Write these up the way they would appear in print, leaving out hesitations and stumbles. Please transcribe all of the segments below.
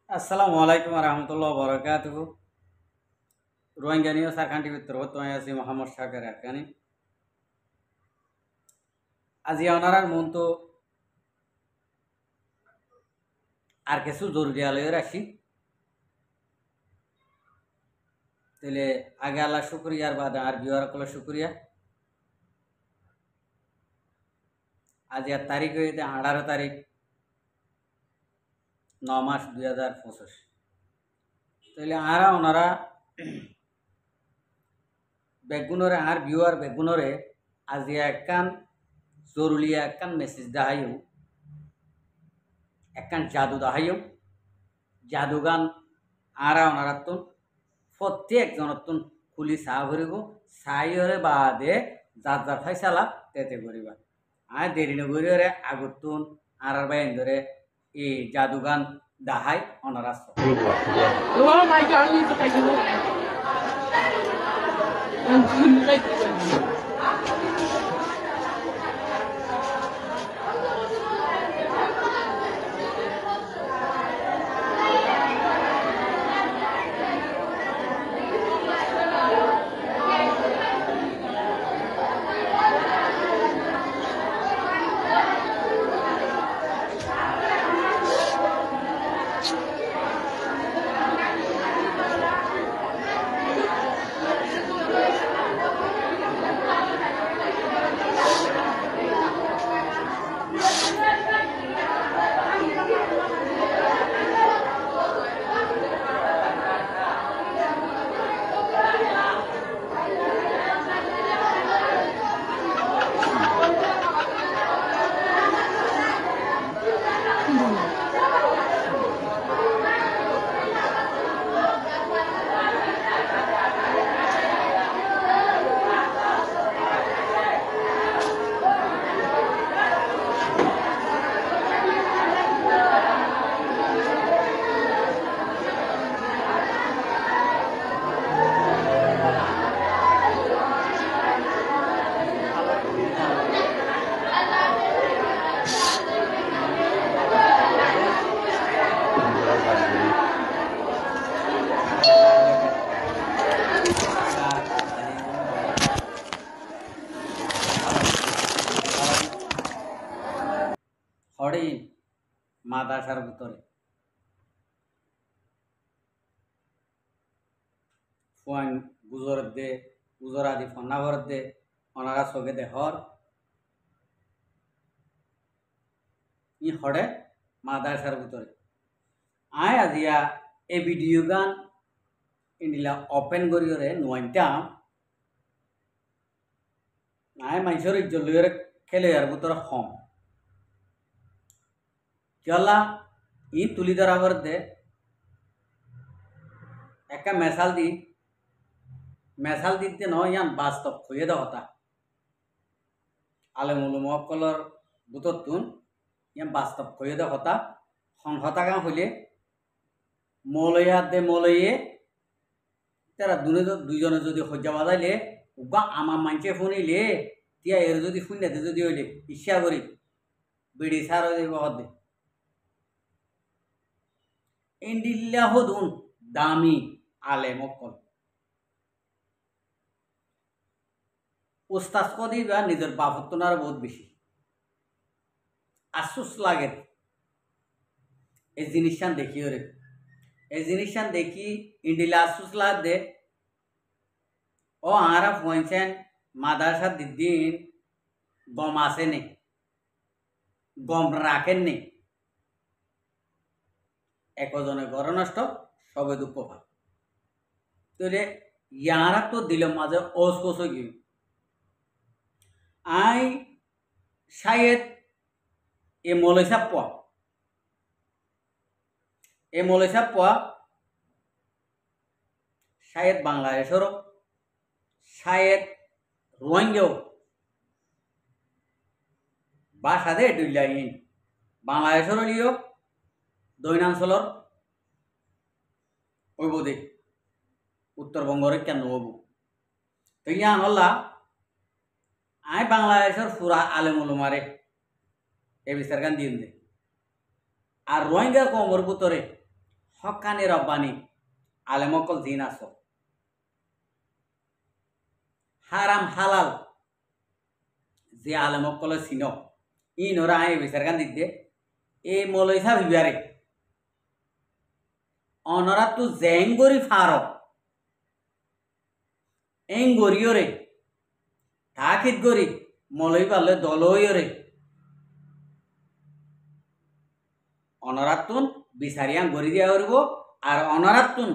আসসালামু আলাইকুম রহমতুল্লাহ বরকাতুহু রোহিঙ্গা নিয়ে সারখানটি ভিতর তোমায় আছি মোহাম্মদ শাকের আকানি আজি ওনারার মন তো আর কিছু জরুরি আলোয় রাখি তাহলে আগে আল্লাহ শুক্রিয়ার বাদে আর বিওয়ার কলে শুক্রিয়া আজ আর তারিখ হইতে 18 তারিখ 9 মাস 2025 তাহলে আরা ওনারা বেগুনরে আর বিওয়ার বেগুনরে আজি একখান জরুরি একখান মেসেজ দেখাইও একখান জাদু দেখাইও জাদুগান আরা ওনারাতন প্রত্যেক জনতন খুলি চাহ ভরিব চাইরে বাদে যার যার ফাইসালা তেতে করিবা আর দেরি নগরে আগতুন আর বাইন ধরে এই জাদুগান দাহাই অনারাস Oh my God, he's like a little. হরেই মাদাসার ভিতরে ফুয়ান গুজর দে গুজর আদি ফন্নাভর দে ওনারা চোখে দে হর ই হরে মাদাসার ভিতরে আয় আজিয়া এই ভিডিও গান ইন্ডিলা ওপেন করিওরে নোয়াইতাম আয় মানুষের ইজ্জত খেলে আর ভিতরে হম চলা ই তুলি ধরাবার দে একটা মেসাল দিতে নয় ইয়ান বাস্তব হয়ে দেওয়া আলেমুলুমকলর বুততুন ইয়ান বাস্তব হয়ে দেওয়া সংহতাগাম হইলে মৌলয়া দে মৌলয়ে তারা দুজনে যদি সজ্জা বাজাইলে উবা আমার মানুষে শুনিলে তিয়া এর যদি শূন্যতে যদি হইলে ইচ্ছা করি বেড়ি সার হয়ে যাব দে ইন্ডিল্লা হদুন দামি আলেমকল উস্তাদ কদি বা নিজের বাপত্তনার বহুত বেশি আফসোস লাগে এই জিনিসটান দেখি ওরে এই জিনিসটান দেখি ইন্ডিলা আফসোস লাগ দে ও আরা পয়েছেন মাদারসা দিদিন গম আসে নে গম রাখেন নে একজনে ঘর নষ্ট সবে দুঃখ পায় তাহলে ইয়ারা তো দিলের মাঝে অস্পোষ গিয়ে আই শায়েদ এ মলইসা পোয়া শায়েদ বাংলাদেশেরও শায়েদ রোহিঙ্গাও বাসা দে ডুইলাইন বাংলাদেশেরও লিও দৈনাঞ্চলর ওইব দে উত্তরবঙ্গরে কেন হবো তো ইয়ান হল্লা আয় বাংলাদেশের পুরা আলেমুলুমারে এ বিচার গান দিন দে আর রোহিঙ্গা কমর ভিতরে হকানি রব্বানি আলেমকল দিন আছো হারাম হালাল যে আলেমকলে চিন ই নরা আই বিচার গান দিতে এই মলই সাহ হিবারে অনরা তো জেঙ্গরি ফার এঙ্গরিয়রে থাকিত গরি মলই পারলে দলইরে অনরাতুন বিচারিয়া গড়ি দিয়া করব আর অনরাতুন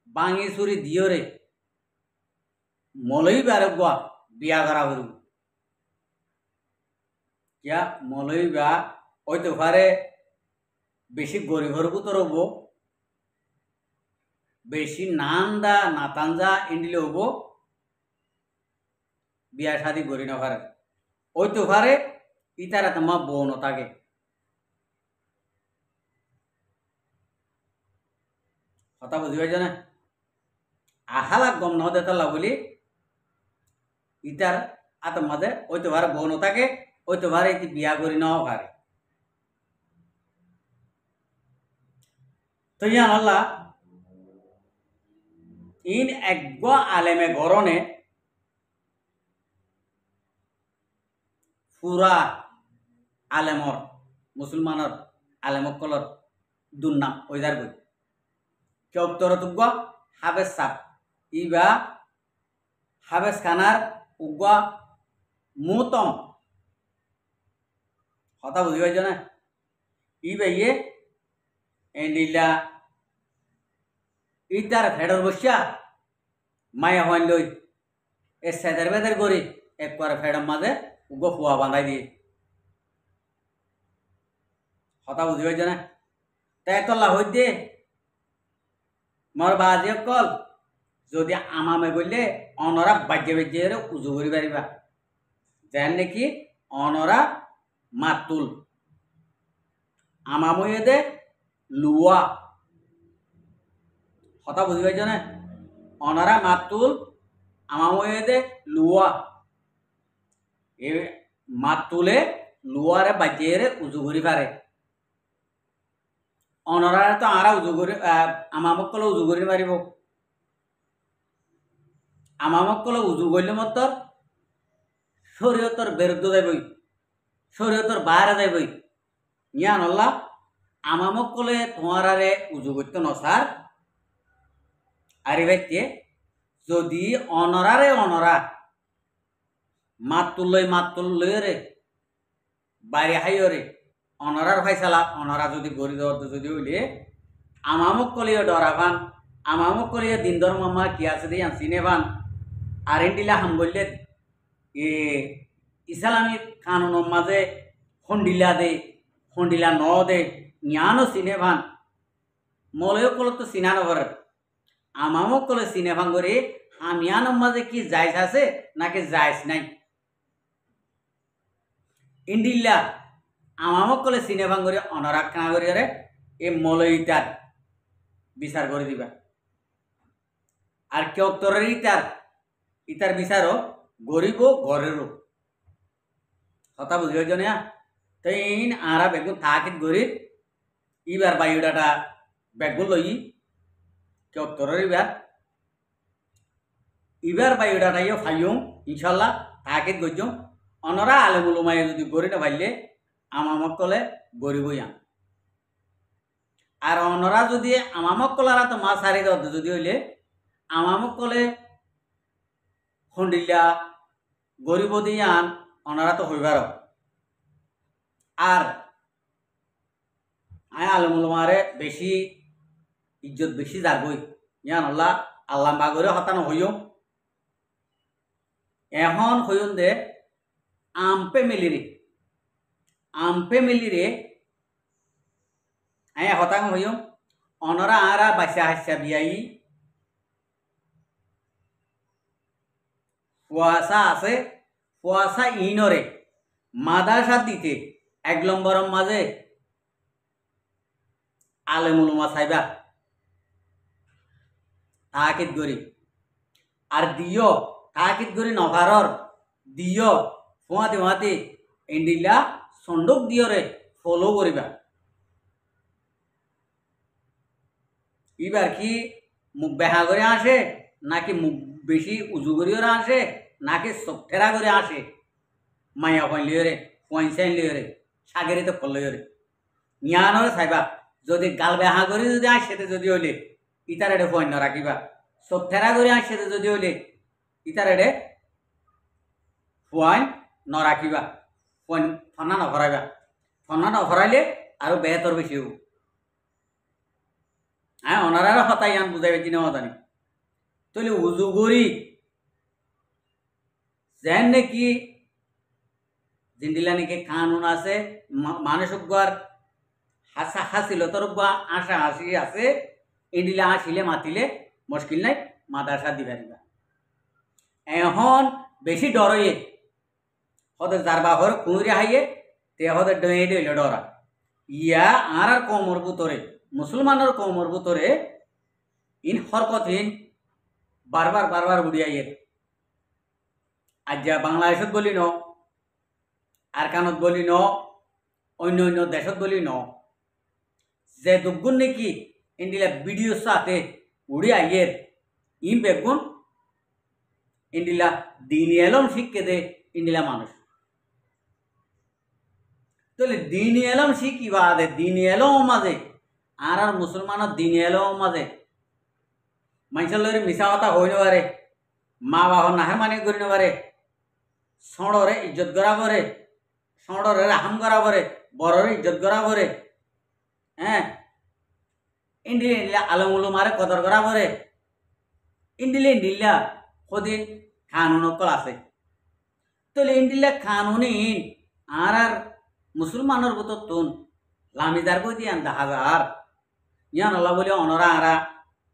বাঙি চুরি দিয়রে মলই বারে গোয়া বিয়া করা করব কিয়া মলই বা ওই তো ঘরে বেশি গরিব হরব তো রব বেশি নান্দা নাতানজা ইন্ডিলে হব বিয়া শাদি গড়ি না ঘরে ওই তো ঘরে ইতারা তোমার বোন থাকে কথা বুঝি পাইছ না আহালাক গম ন দেতালা বলি ইতার আত মাঝে ওই তো ভারে বোন থাকে ওই তো ভারে ইতি বিয়া করি নাও ভারে তো ইয়ান আল্লাহ ইন এক আলেমে গরনে পুরা আলেমর মুসলমানর আলেমকলর দুর্নাম ওইদার বই চৌত্তরতুগ্য হাবেস সাপ ইবা হাবেস খানার উগ্য মুতম কথা বুঝি পাইছ না ইবা ইয়ে এন্ডিলা ইতার ফেডর বসিয়া মায়া হইন লই এ সেদের বেদের করি একবার ফেডর মাঝে উগ্য ফুয়া বাঁধাই দিয়ে কথা বুঝি পাইছ না তাই তল্লা হই দিয়ে মোর বাজে কল যদি আমামে বললে অনরা বাজ্যে বাজ্যে উজু করি পারিবা যেন নাকি অনরা মাতুল আমাময়ে দে লুয়া কথা বুঝি পাইছ না অনরা মাতুল আমাময়ে দে লুয়া এ মাতুলে লুয়ারে বাজ্যে উজু করি পারে অনরা তো আরা উজু করি আমামক কলে উজু করি পারিব আমামক কলে উজু করলে মত শরীয়তর বিরুদ্ধ যাইবই শরীয়তর বাইরে যাইবই ইয়ান আল্লাহ আমামক কলে তোমারে উজু করতে নসার আরে ভাইতে যদি অনরারে অনরা মাতুল লই রে বাইরে হাইরে অনরার ফাইসালা অনরা যদি গড়ি দেওয়ার যদি হইলে আমামক কলিও ডরাবান আমামক কলিও দিন ধর্ম মা কি আছে দিয়ে চিনে বান আর এন্ডিলা হাম বললে এ ইসলামিক কানুনের মাঝে ফন্ডিলা দে ফন্ডিলা ন দে জ্ঞানও চিনে ভান মলয় কল তো চিনা নগর আমামক কলে চিনে ভান করে হামিয়ানোর মাঝে কি জায়জ আছে নাকি জায়জ নাই ইন্ডিল্লা আমামক কলে চিনে ভান করে অনরাগ কানা করি এ মলয়িতার বিচার করে দিবা আর কেউ তোর ইতার বিচারও গরিব ঘরেরও কথা বুঝি হয়েছ না তো ইন আরা বেগুন থাকিত গরিব ইবার বায়ুডাটা বেগুন লই কেউ তোর ইবার বায়ুডাটাইও ফাইও ইনশাল্লাহ থাকিত গজ অনরা আলেমুলুমায় যদি গড়ি না ভাইলে আমামক কলে গরিবই আন আর অনরা যদি আমামক কলারা তো মাছ হারি দেওয়া যদি হইলে আমামক কলে খন্ডিল্লা গরিব দিয়ে আন অনারা তো হইবার আর আয় আলমুলমারে বেশি ইজ্জত বেশি যাবই ইয়ান আল্লাহ আল্লাহ বাগরে হতানো হইও এখন হইন দে আমপে মিলিরে আয় হতাং হইও অনরা আরা বাসা হাসা বিয়াই ফুয়াশা আছে ফুয়াশা ইনরে মাদাসা দিতে 1 নম্বরের মাঝে আলেমুলমা সাইবা তাকিদ গরি আর দিও তাকিদ গরি নভারর দিও ফুয়াতে ইন্ডিলা সন্ডুক দিও রে ফলো করিবা এবার কি মুখ বেহা করে আসে নাকি মুখ বেশি উজু করিও আসে নাকি চোখ ঠেরা করে আসে মাইয়া কইন লিওরে কইন চাইন লিওরে সাগেরে তো করলিওরে ইয়ানরে চাইবা যদি গাল বেহা করে যদি আসে যদি হইলে ইতার এডে কইন রাখিবা চোখ ঠেরা করে আসে যদি হইলে ইতার এডে ফুয়াইন নরাখিবা ফুয়াইন ফনা নভরাইবা ফনা নভরাইলে আরো বেহতর বেশি হব হ্যাঁ ওনারা হতাই আন বুঝাইবে কিনা জানি তাহলে উজু করি যেন নাকি জিন্দিলা নাকি কানুন আছে মানুষ হাসা হাসিলতর আশা হাসি আছে এডিলা আসিলে মাতিলে মুশকিল নাই মাদাসা দিবা দিবা এখন বেশি ডরয়ে হতে যার বাহর কুঁড়ে হাইয়ে তে হতে ডয়ে ডইলে ডরা ইয়া আর কমর ভিতরে মুসলমানের কমর ভিতরে ইন হরকতহীন বারবার বারবার উড়িয়াইয়ে আজ যা বাংলাদেশত বলি ন আরকানত বলি ন অন্য অন্য দেশত বলি ন যে দুগুণ নাকি ইন্ডিলা ভিডিও সাথে উড়িয়াইয়ে ইন বেগুন ইন্ডিলা দিন এলম শিখকে দে ইন্ডিলা মানুষ তাহলে দিন এলম শিখিবা দে দিন এলম মাঝে আর মুসলমানের দিন এলম মাঝে মানুষের লগে মিছা কথা হই নবারে মা বাবা নাহে মানে করি নবারে সড়রে ইজ্জত করা করে সড়রে রাহাম করা করে বড়রে ইজ্জত করা করে হ্যাঁ ইন্ডিলা আলমুলো মারে কদর করা করে ইন্ডিলা সদিন কানুন অকল আছে তাহলে ইন্ডিলা কানুনিন আর মুসলমানের ভিতর তুন লামিদার কই দিয়ান 10,000 ইয়ান আল্লাহ বলে অনরা আরা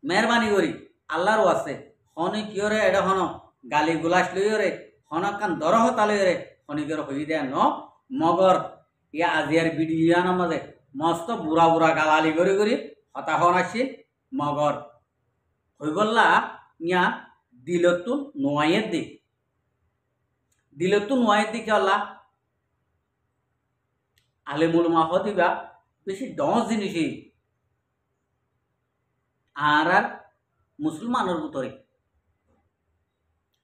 মেহরবানি করি আল্লাহরও আছে হনি কিয়রে এটা হন গালি গুলাস লইরে হনকান দরহতা লইরে হনিকের হই দেয় ন মগর ইয়া আজিয়ার ভিডিও মাঝে মস্ত বুড়া বুড়া গালালি করে করি হতাহন আসছিল মগর হই বললা ইয়া দিলতুন নোয়াইয়ের দিক দিলতুন নোয়াইয়ের দিকে আল্লাহ আলেমুল মাহ দিবা বেশি 10 জিনিসই আর মুসলমানের ভিতরে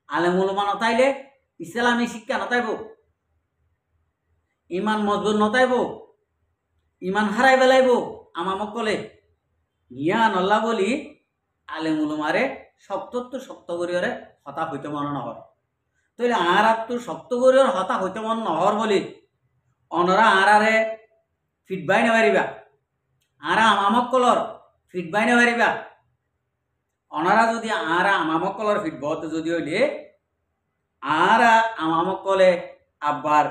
আলেমুল মা নতাইলে ইসলামী শিক্ষা নতাইব ইমান মজবুত নতাইব ইমান হারাই বেলাইব আমামক কলে ইয়া নল্লা বলি আলেমুল মারে শক্ত শক্ত করিয়রে হতা হইতে মন নহর তাইলে আর তো শক্ত করিয়র হতা হইতে মন নহর বলি অনরা আরারে ফিটবাই নেবারিবা আর আমামক কলর ফিটবাই নেবারিবা অনারা যদি আর আমামক কলর ফিটবত যদি হইলে আর আমামক কলে আবার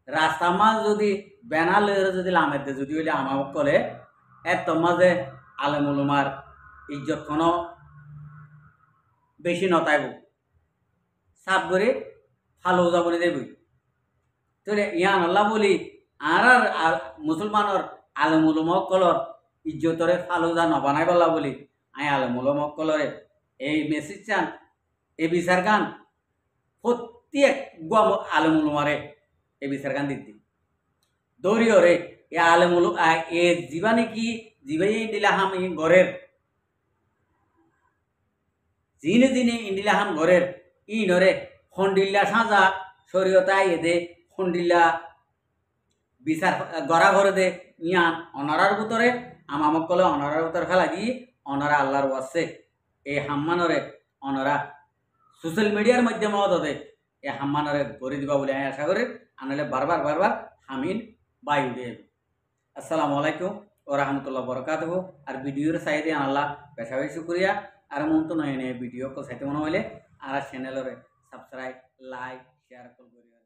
রাস্তা মাঝ যদি ব্যানার লইরে যদি লামের দে যদি হইলে আমামক কলে এত মাঝে আলেমুলুমার ইজ্জত কোনো বেশি নতাইব সাপ করে ভালো যাবনি দেবই তাহলে ইয়ান আল্লাহ বলি আর মুসলমানের আলেমুলুমকলর ইজ্জতরে ফালুজা নবানাই বলা বলি আই আলেমুলুমকলরে এই মেসেজ চান এই বিচার গান প্রত্যেক গুয়া আলেমুলুমারে এই বিচার গান দিতি দৌড়িও রে এ আলেমুলু এ জীবা নাকি জীবাই ইন্দিলাহাম ঘরের জিনে ইন্দিলাহাম ঘরের ই নরে খন্ডিল্লা সাজা শরীয়তাই এদে খন্ডিল্লা বিচার গড়া ঘরে দে ইয়ান অনারার ভিতরে আমামক কলে অনারার ভিতরে ফেলা দি অনারা আল্লাহর আছে এই হাম্মানরে অনারা সোশ্যাল মিডিয়ার মাধ্যমে দে এই হাম্মানরে গড়ে দিবা বলে আমি আশা করি আনলে বারবার হামিন বাই উঠে আসসালামু আলাইকুম ও রহমতুল্লাহ বরকাতুহু আর ভিডিওর সাইডে আনাল্লাহ বেশা বেশি শুক্রিয়া আর মন তো নয় ভিডিও কো সাইতে মনে হইলে আর চ্যানেলরে সাবস্ক্রাইব লাইক শেয়ার করিও।